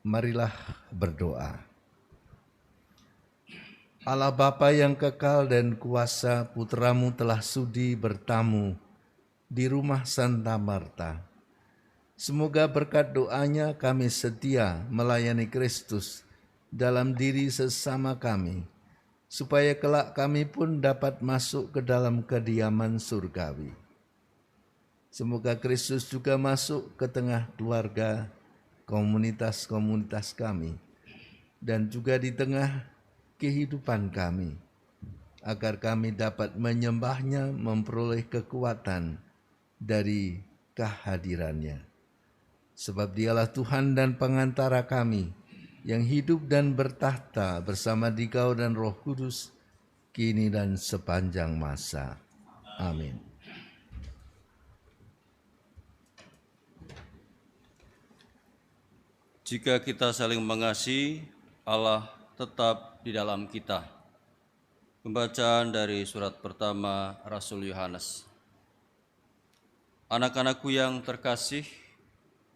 Marilah berdoa. Allah Bapa yang kekal dan kuasa, Putra-Mu telah sudi bertamu di rumah Santa Marta. Semoga berkat doanya kami setia melayani Kristus dalam diri sesama kami, supaya kelak kami pun dapat masuk ke dalam kediaman surgawi. Semoga Kristus juga masuk ke tengah keluarga, komunitas-komunitas kami, dan juga di tengah kehidupan kami, agar kami dapat menyembahnya, memperoleh kekuatan dari kehadirannya. Sebab dialah Tuhan dan pengantara kami, yang hidup dan bertahta bersama Dikau dan Roh Kudus, kini dan sepanjang masa. Amin. Jika kita saling mengasihi, Allah tetap di dalam kita. Pembacaan dari surat pertama Rasul Yohanes. Anak-anakku yang terkasih,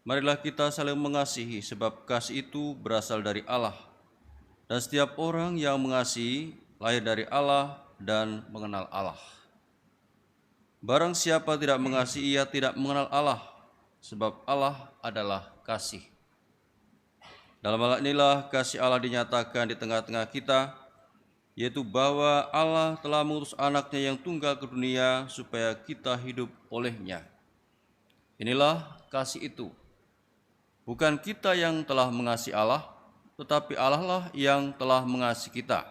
marilah kita saling mengasihi, sebab kasih itu berasal dari Allah. Dan setiap orang yang mengasihi lahir dari Allah dan mengenal Allah. Barang siapa tidak mengasihi, ia tidak mengenal Allah, sebab Allah adalah kasih. Dalam hal inilah kasih Allah dinyatakan di tengah-tengah kita, yaitu bahwa Allah telah mengutus anaknya yang tunggal ke dunia supaya kita hidup olehnya. Inilah kasih itu. Bukan kita yang telah mengasihi Allah, tetapi Allah lah yang telah mengasihi kita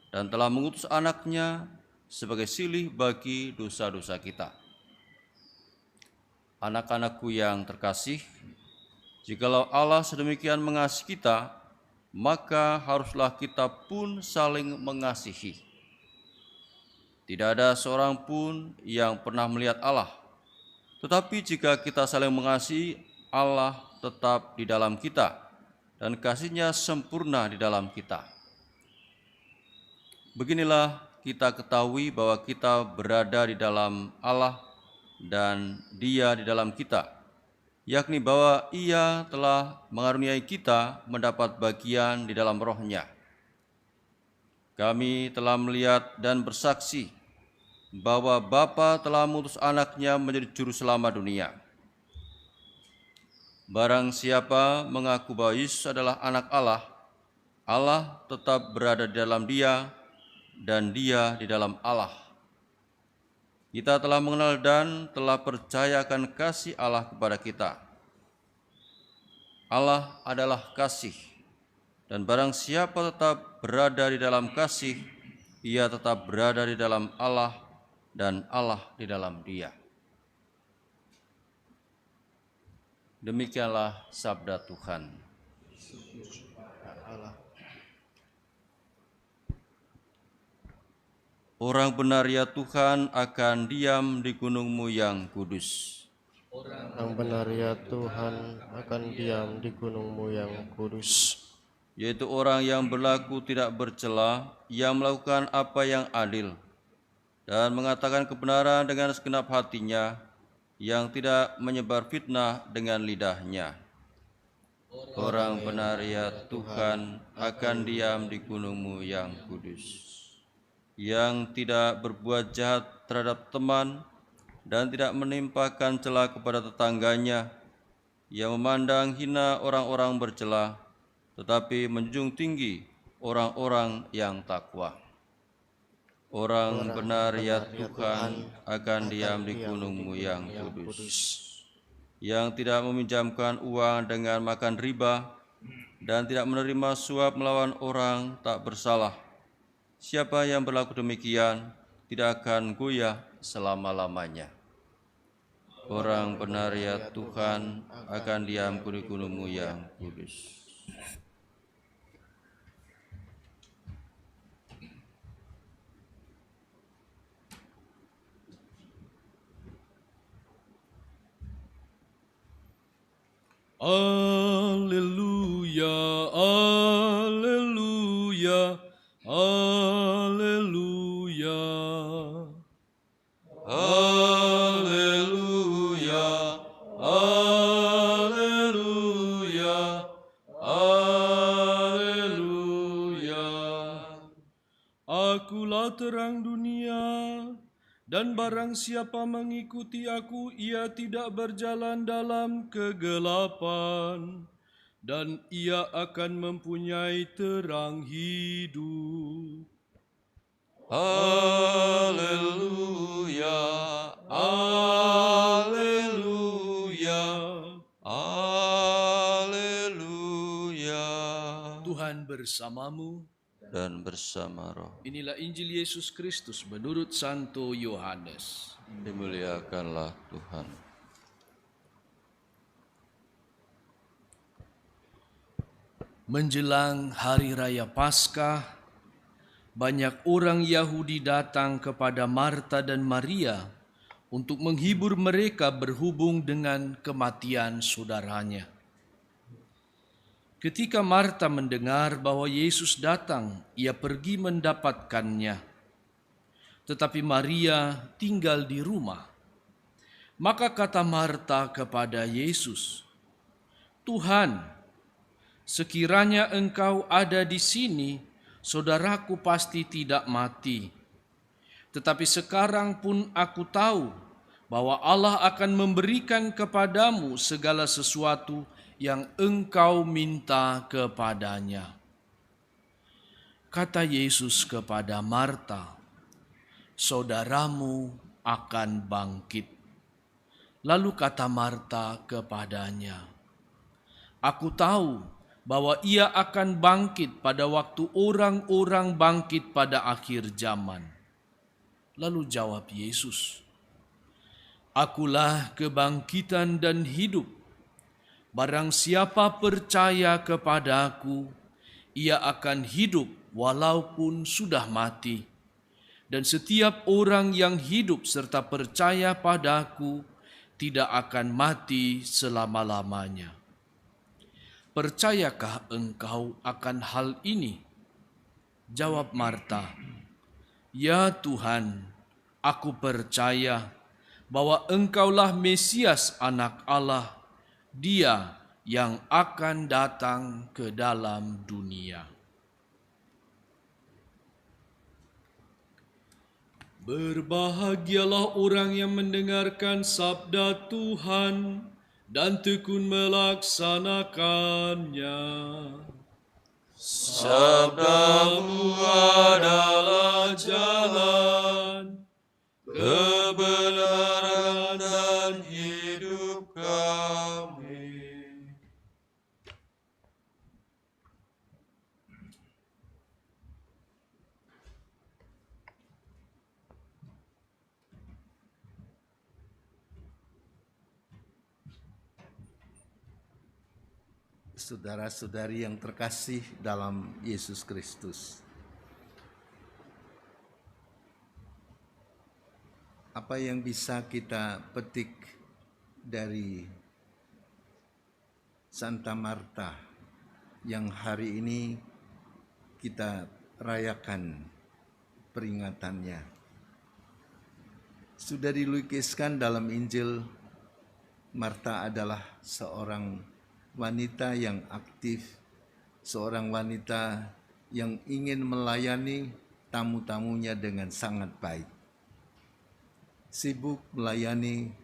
dan telah mengutus anaknya sebagai silih bagi dosa-dosa kita. Anak-anakku yang terkasih, jikalau Allah sedemikian mengasihi kita, maka haruslah kita pun saling mengasihi. Tidak ada seorang pun yang pernah melihat Allah. Tetapi jika kita saling mengasihi, Allah tetap di dalam kita, dan kasih-Nya sempurna di dalam kita. Beginilah kita ketahui bahwa kita berada di dalam Allah dan Dia di dalam kita, yakni bahwa Ia telah mengaruniai kita mendapat bagian di dalam Roh-Nya. Kami telah melihat dan bersaksi bahwa Bapa telah mengutus anaknya menjadi juru selamat dunia. Barang siapa mengaku bahwa Yesus adalah anak Allah, Allah tetap berada di dalam dia dan dia di dalam Allah. Kita telah mengenal dan telah percayakan kasih Allah kepada kita. Allah adalah kasih, dan barang siapa tetap berada di dalam kasih, ia tetap berada di dalam Allah dan Allah di dalam dia. Demikianlah sabda Tuhan. Orang benar ya Tuhan akan diam di gunung-Mu yang kudus. Orang benar ya Tuhan akan diam di gunung-Mu yang kudus. Yaitu orang yang berlaku tidak bercela, yang melakukan apa yang adil, dan mengatakan kebenaran dengan segenap hatinya, yang tidak menyebar fitnah dengan lidahnya. Orang benar ya Tuhan akan diam di gunung-Mu yang kudus. Yang tidak berbuat jahat terhadap teman, dan tidak menimpakan cela kepada tetangganya, yang memandang hina orang-orang bercela, tetapi menjunjung tinggi orang-orang yang takwa. Orang benar ya Tuhan akan diam di gunung-Mu yang kudus. Yang tidak meminjamkan uang dengan makan riba, dan tidak menerima suap melawan orang tak bersalah. Siapa yang berlaku demikian tidak akan goyah selama-lamanya. Orang benar ya Tuhan akan diam di gunung-Mu yang kudus. Alleluia, alleluia, alleluia. Alleluia, alleluia, alleluia. Akulah terang dunia, dan barang siapa mengikuti aku, ia tidak berjalan dalam kegelapan, dan ia akan mempunyai terang hidup. Haleluya, haleluya, haleluya. Tuhan bersamamu. Dan bersama roh. Inilah Injil Yesus Kristus menurut Santo Yohanes. Dimuliakanlah Tuhan. Menjelang Hari Raya Paskah, banyak orang Yahudi datang kepada Marta dan Maria untuk menghibur mereka berhubung dengan kematian saudaranya. Ketika Marta mendengar bahwa Yesus datang, ia pergi mendapatkannya. Tetapi Maria tinggal di rumah. Maka kata Marta kepada Yesus, "Tuhan, sekiranya Engkau ada di sini, saudaraku pasti tidak mati. Tetapi sekarang pun aku tahu bahwa Allah akan memberikan kepadamu segala sesuatu yang engkau minta kepadanya." Kata Yesus kepada Marta, "Saudaramu akan bangkit." Lalu kata Marta kepadanya, "Aku tahu bahwa ia akan bangkit pada waktu orang-orang bangkit pada akhir zaman." Lalu jawab Yesus, "Akulah kebangkitan dan hidup. Barang siapa percaya kepadaku, ia akan hidup walaupun sudah mati. Dan setiap orang yang hidup serta percaya padaku tidak akan mati selama-lamanya." "Percayakah engkau akan hal ini?" Jawab Marta, "Ya Tuhan, aku percaya bahwa Engkaulah Mesias Anak Allah, Dia yang akan datang ke dalam dunia." Berbahagialah orang yang mendengarkan sabda Tuhan dan tekun melaksanakannya. Sabdamu adalah jalan, kebenaran dan hidup kami. Saudara-saudari yang terkasih dalam Yesus Kristus, apa yang bisa kita petik dari Santa Marta yang hari ini kita rayakan peringatannya? Sudah dilukiskan dalam Injil, Marta adalah seorang wanita yang aktif, seorang wanita yang ingin melayani tamu-tamunya dengan sangat baik. Sibuk melayani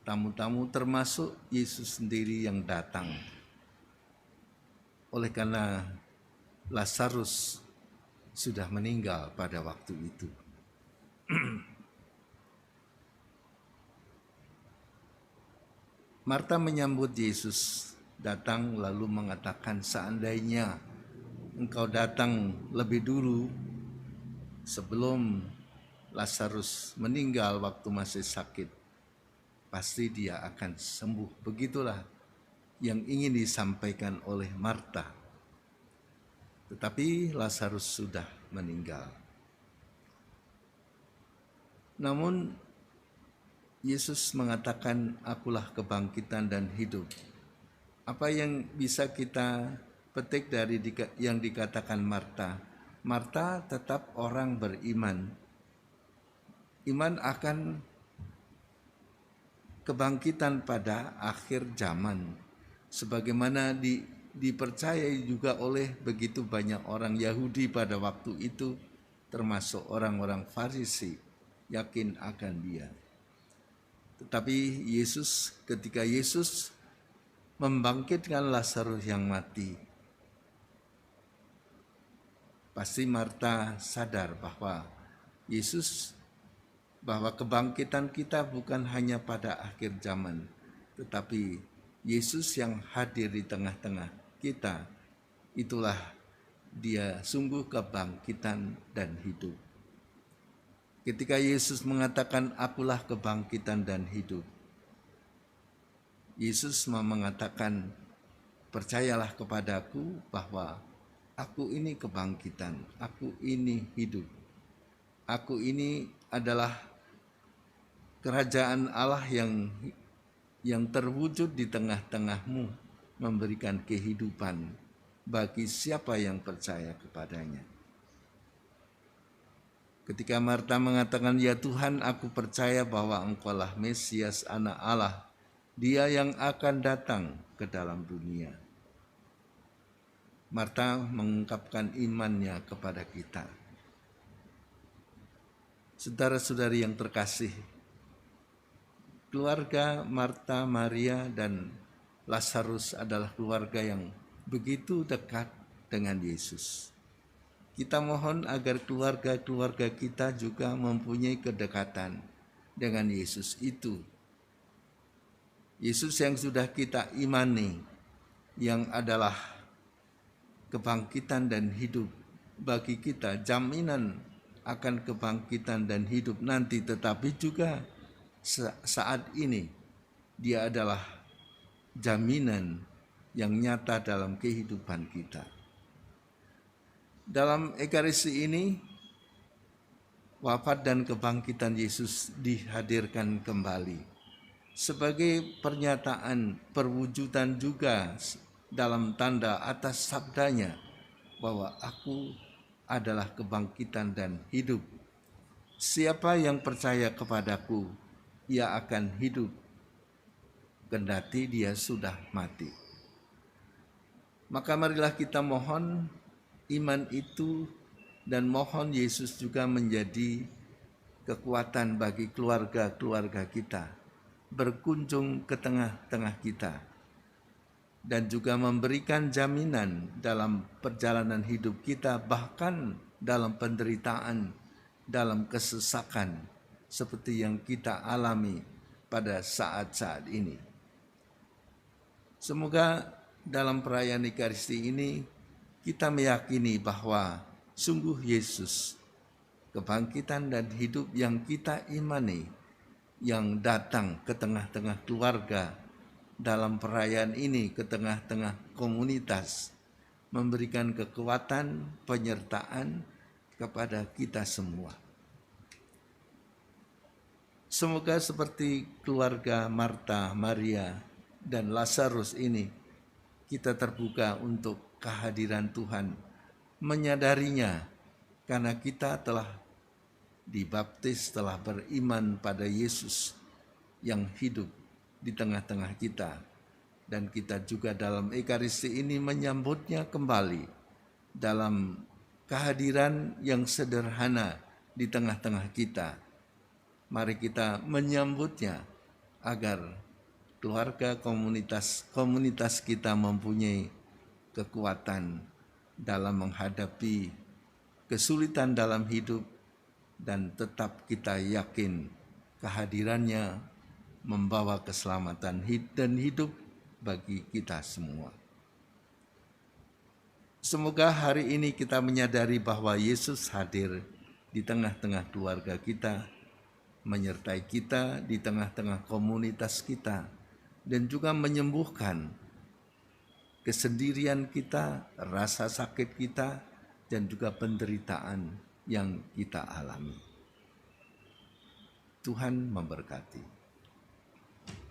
tamu-tamu, termasuk Yesus sendiri yang datang. Oleh karena Lazarus sudah meninggal pada waktu itu. Marta menyambut Yesus datang lalu mengatakan, "Seandainya engkau datang lebih dulu sebelum Lazarus meninggal waktu masih sakit, pasti dia akan sembuh." Begitulah yang ingin disampaikan oleh Marta. Tetapi Lazarus sudah meninggal. Namun Yesus mengatakan, "Akulah kebangkitan dan hidup." Apa yang bisa kita petik dari yang dikatakan Marta? Marta tetap orang beriman. Iman akan kebangkitan pada akhir zaman. Sebagaimana dipercayai juga oleh begitu banyak orang Yahudi pada waktu itu, termasuk orang-orang Farisi, yakin akan dia. Tetapi ketika Yesus membangkitkan Lazarus yang mati, pasti Marta sadar bahwa kebangkitan kita bukan hanya pada akhir zaman, tetapi Yesus yang hadir di tengah-tengah kita, itulah dia sungguh kebangkitan dan hidup. Ketika Yesus mengatakan, "Akulah kebangkitan dan hidup," Yesus mengatakan, "Percayalah kepadaku bahwa aku ini kebangkitan, aku ini hidup. Aku ini adalah kerajaan Allah yang terwujud di tengah-tengahmu, memberikan kehidupan bagi siapa yang percaya kepadanya." Ketika Marta mengatakan, "Ya Tuhan, aku percaya bahwa Engkaulah Mesias, Anak Allah, Dia yang akan datang ke dalam dunia." Marta mengungkapkan imannya kepada kita. Saudara-saudari yang terkasih, keluarga Marta, Maria, dan Lazarus adalah keluarga yang begitu dekat dengan Yesus. Kita mohon agar keluarga-keluarga kita juga mempunyai kedekatan dengan Yesus itu. Yesus yang sudah kita imani, yang adalah kebangkitan dan hidup bagi kita, jaminan akan kebangkitan dan hidup nanti, tetapi juga saat ini dia adalah jaminan yang nyata dalam kehidupan kita. Dalam Ekaristi ini, wafat dan kebangkitan Yesus dihadirkan kembali sebagai pernyataan perwujudan juga dalam tanda atas sabdanya bahwa aku adalah kebangkitan dan hidup. Siapa yang percaya kepadaku, ia akan hidup kendati dia sudah mati. Maka marilah kita mohon iman itu dan mohon Yesus juga menjadi kekuatan bagi keluarga-keluarga kita, berkunjung ke tengah-tengah kita, dan juga memberikan jaminan dalam perjalanan hidup kita, bahkan dalam penderitaan, dalam kesesakan seperti yang kita alami pada saat-saat ini. Semoga dalam perayaan Ekaristi ini kita meyakini bahwa sungguh Yesus, kebangkitan dan hidup yang kita imani, yang datang ke tengah-tengah keluarga dalam perayaan ini, ke tengah-tengah komunitas, memberikan kekuatan, penyertaan kepada kita semua. Semoga seperti keluarga Marta, Maria, dan Lazarus ini, kita terbuka untuk kehadiran Tuhan, menyadarinya karena kita telah dibaptis, telah beriman pada Yesus yang hidup di tengah-tengah kita, dan kita juga dalam Ekaristi ini menyambutnya kembali dalam kehadiran yang sederhana di tengah-tengah kita. Mari kita menyambutnya agar keluarga, komunitas kita mempunyai kekuatan dalam menghadapi kesulitan dalam hidup, dan tetap kita yakin kehadirannya membawa keselamatan dan hidup bagi kita semua. Semoga hari ini kita menyadari bahwa Yesus hadir di tengah-tengah keluarga kita, menyertai kita di tengah-tengah komunitas kita, dan juga menyembuhkan kesendirian kita, rasa sakit kita, dan juga penderitaan yang kita alami. Tuhan memberkati.